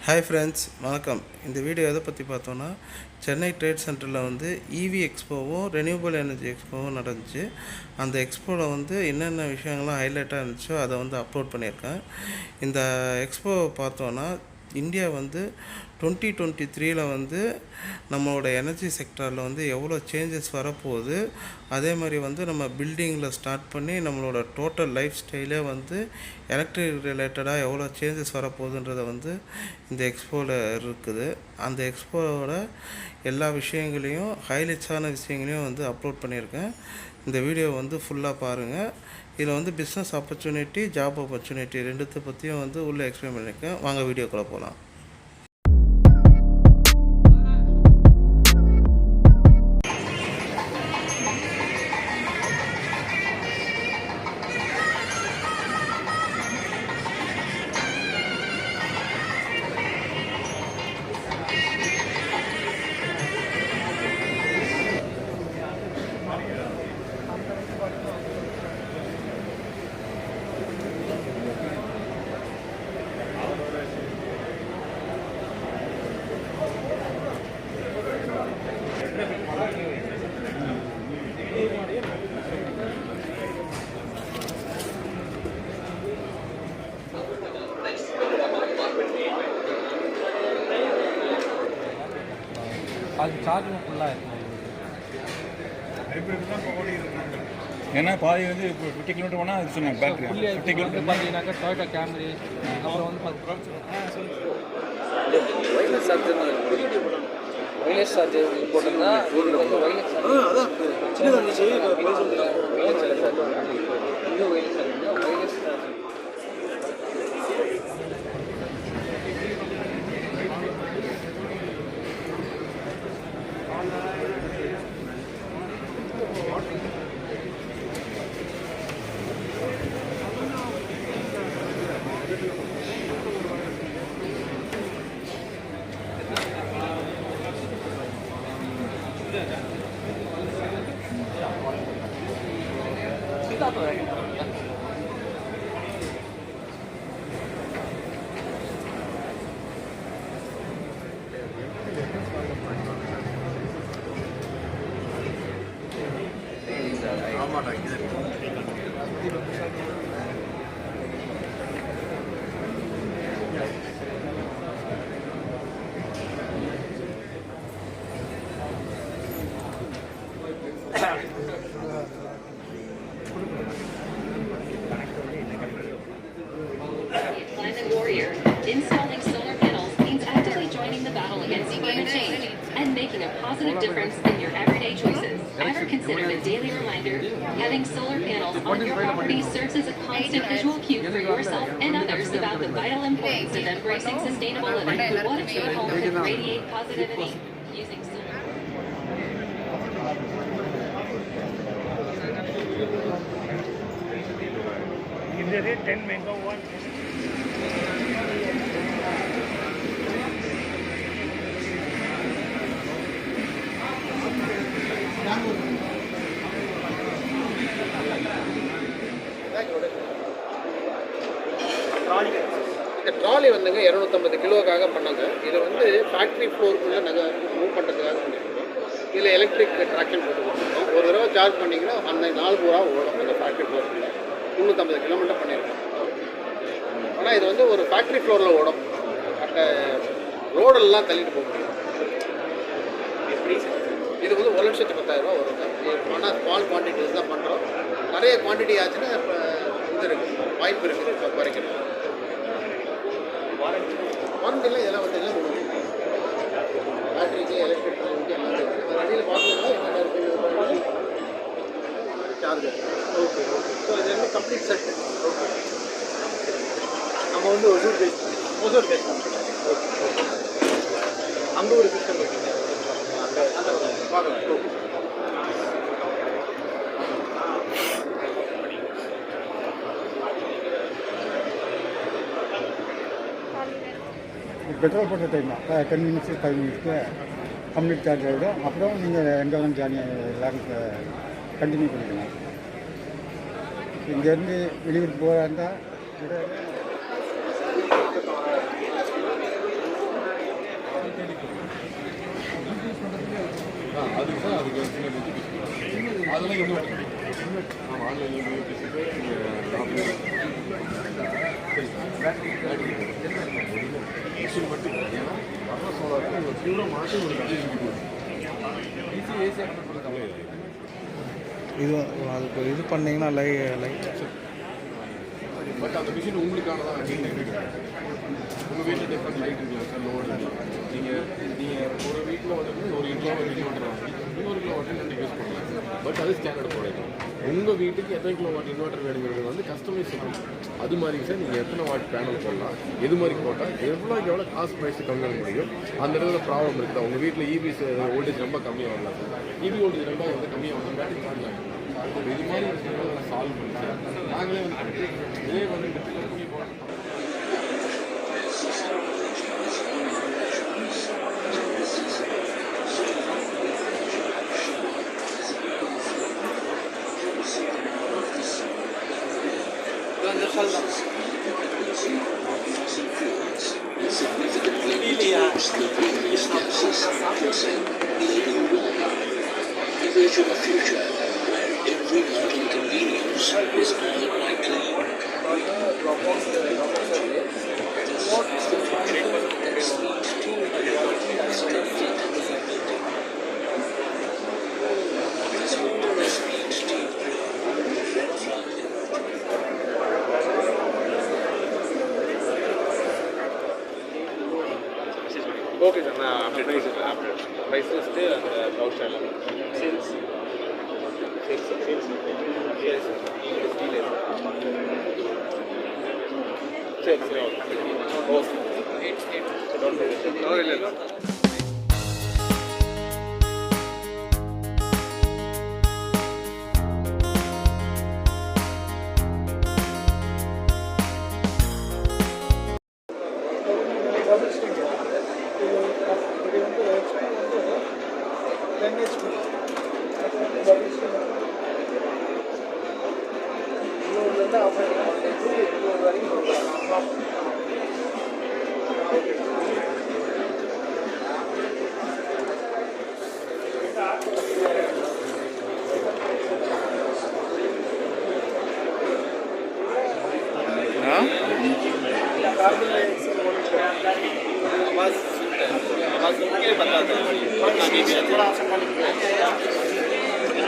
Hi friends, வணக்கம். இந்த video எதை பற்றி பார்த்தோன்னா, சென்னை ட்ரேட் சென்டரில் வந்து இவி எக்ஸ்போவும் ரெனியூவபிள் எனர்ஜி எக்ஸ்போவும் நடந்துச்சு. அந்த எக்ஸ்போவில் வந்து என்னென்ன விஷயங்கள்லாம் ஹைலைட்டாக இருந்துச்சோ அதை வந்து அப்லோட் பண்ணியிருக்கேன். இந்த எக்ஸ்போவை பார்த்தோன்னா, இந்தியா வந்து 2023 வந்து நம்மளோட எனர்ஜி செக்டாரில் வந்து எவ்வளோ சேஞ்சஸ் வரப்போகுது, அதே மாதிரி வந்து நம்ம பில்டிங்கில் ஸ்டார்ட் பண்ணி நம்மளோட டோட்டல் லைஃப் ஸ்டைலே வந்து எலக்ட்ரிக் ரிலேட்டடாக எவ்வளோ சேஞ்சஸ் வரப்போகுதுன்றதை வந்து இந்த எக்ஸ்போவில் இருக்குது. அந்த எக்ஸ்போவோட எல்லா விஷயங்களையும் ஹைலைட்ஸான விஷயங்களையும் வந்து அப்லோட் பண்ணியிருக்கேன். இந்த வீடியோ வந்து ஃபுல்லாக பாருங்கள். இதில் வந்து பிஸ்னஸ் ஆப்பர்ச்சுனிட்டி, ஜாப் ஆப்பர்ச்சுனிட்டி ரெண்டுத்தை பற்றியும் வந்து உள்ளே எக்ஸ்பிளைன் பண்ணியிருக்கேன். வாங்க வீடியோக்குள்ளே போகலாம். அது சார்ஜும் ஃபுல்லாக இருக்கும். ஏன்னா பாதி வந்து இப்போ 50 கிலோமீட்டர் போனால் அது சொன்னாங்க பேட்டரி 50 கிலோமீட்டர் பார்த்தீங்கன்னாக்கா டொயோட்டா கேமரி, அப்புறம் வந்து ஒயர்லெஸ் சார்ஜர் ஒயர்லெஸ் சார்ஜர் போட்டோம்னா இது வந்து wireless warrior. Installing solar panels means actively joining the battle against climate change and making a positive difference in your everyday choices. Ever considered a daily reminder? Having solar panels on your property serves as a constant visual cue for yourself and others about the vital importance of embracing sustainable living. What if your home could radiate positivity using solar? If they rate 10 megawatt, இந்த trolley வந்துங்க 250 கிலோக்காக பண்ணாங்க. இது வந்து factory ஃப்ளோருக்குள்ளே நாங்கள் move பண்ணுறதுக்காக பண்ணியிருக்கோம். இதில் electric traction போட்டு கொடுத்துருக்கோம். ஒரு தடவை சார்ஜ் பண்ணிங்கன்னா அந்த 4 பூரா ஓடும் அந்த ஃபேக்ட்ரி ஃப்ளோருக்குள்ளே 350 கிலோமீட்டர் பண்ணியிருக்கோம். ஆனால் இது வந்து ஒரு ஃபேக்ட்ரி ஃப்ளோரில் ஓடும். அந்த ரோடெல்லாம் தள்ளிட்டு போக முடியும். இது வந்து 1,10,000 வருங்க. ஆனால் ஸ்மால் குவான்டிட்டிஸ் தான் பண்ணுறோம். நிறைய குவான்டிட்டி ஆச்சுன்னா இப்போ இது இருக்குது, வாய்ப்பு இருக்குது இப்போ குறைக்கணும். வாரண்டிலாம் இதெல்லாம் பார்த்தீங்கன்னா பேட்டரிக்கு எலக்ட்ரிக் எல்லாம் இருக்குது. வண்டியில் பார்த்தீங்கன்னா என்னென்ன இருக்குது சார்ஜர். Okay okay. ஸோ இது வந்து கம்ப்ளீட் செட். ஓகே. நம்ம வந்து ஒசூர் பேஸ் ஓகே ஓகே. அங்கே ஒரு சிஸ்டம் இருக்குது. அந்த பார்க்கலாம். ஓகே. பெட்ரோல் போட்ட டைம் தான் 10 மினிட்ஸு 5 மினிட்ஸில் கம்ப்ளீட் சார்ஜ் ஆகிடும். அப்புறம் நீங்கள் எங்கே வேணும் எல்லாரும் கண்டினியூ பண்ணிக்கலாம். இங்கேருந்து வெளியூருக்கு போகிறாருந்தா அதெல்லாம் இன்னும் ஆன்லைனில் மிஷின் மட்டும் ஏன்னா வர்ற சோலாருக்கு ஒரு பியூராக மாற்றி ஒரு இது அதுக்கு இது பண்ணிங்கன்னா லைட் பட் அந்த மிஷின் உங்களுக்கானதான் உங்கள் வீட்டில் டிஃப்ரெண்ட் லைட் இருக்கலாம் சார் லோடு நீங்கள் ஒரு வீட்டில் வந்து ஒரு கிலோவாட் இன்வெர்டர் வாங்கி இன்னொரு கிலோவாட் நீங்கள் யூஸ் பண்ணலாம் பட் அது ஸ்டாண்டர்ட் ப்ராடக்ட் உங்கள் வீட்டுக்கு எத்தனை கிலோவாட் இன்வெர்டர் வேணுங்கிறது வந்து கஸ்டமைஸ் அது மாதிரி சார் நீங்கள் எத்தனை வாட் பேனல் போடலாம் எது மாதிரி போட்டால் எவ்வளோ காஸ்ட் ப்ரைஸ் கம்மி பண்ண முடியும் அந்த இடத்துல ப்ராப்ளம் இருக்குதா உங்கள் வீட்டில் இபி வோல்டேஜ் ரொம்ப கம்மியாக வரலாம் சார் இபி வோல்டேஜ் ரொம்ப வந்து கம்மியாக வரலாம் பேட்டரி சார்ஜ் இது மாதிரி விஷயங்களை சால்வ் பண்ணி சார் நாங்களே வந்து இதே வந்து Envision a future where every modern convenience is all likely. What is the future that speaks to okay sir நான் அப்டேட் ப்ரைஸ் லிஸ்ட்டு அந்த ப்ளவுஸ் ஸ்டைலில் சேல்ஸ் சரி சரி ஓகே இல்லை இல்லை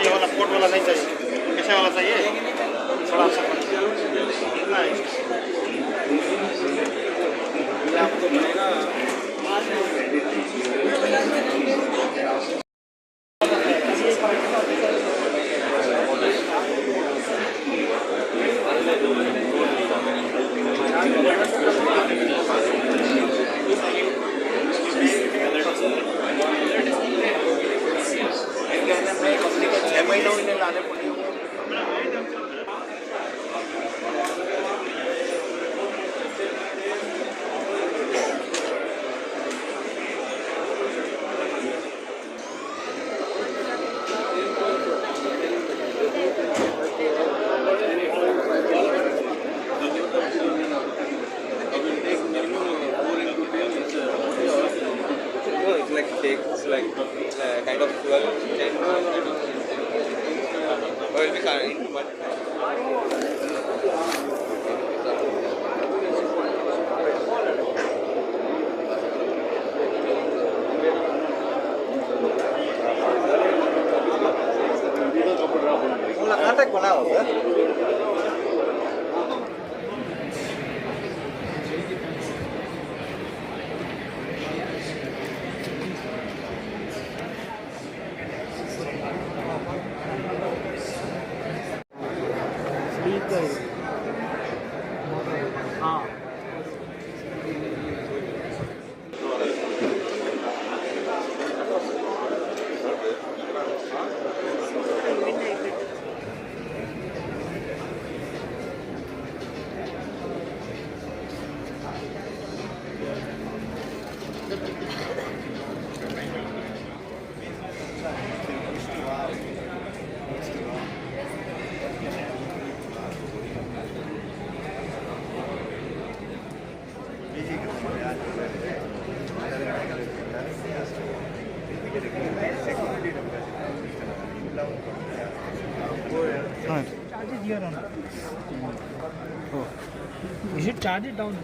ये वाला पोर्ट वाला नहीं चाहिए, कैसे वाला चाहिए? थोड़ा सा कितना है? आपको बनेगा kind of 12, 10, will be into one. Contact बनाओ sir here on. You should charge it down.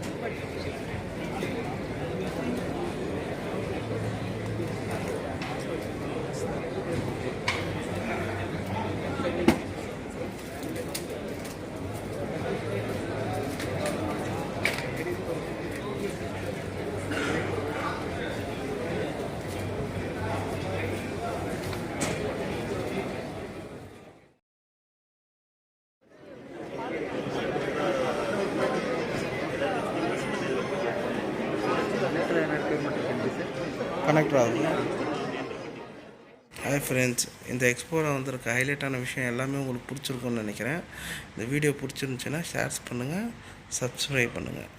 Connect ஆகும். ஹாய் ஃப்ரெண்ட்ஸ், இந்த எக்ஸ்போவில் வந்திருக்க ஹைலைட்டான விஷயம் எல்லாமே உங்களுக்கு பிடிச்சிருக்குன்னு நினைக்கிறேன். இந்த வீடியோ பிடிச்சிருந்துச்சின்னா ஷேர்ஸ் பண்ணுங்கள், சப்ஸ்கிரைப் பண்ணுங்கள்.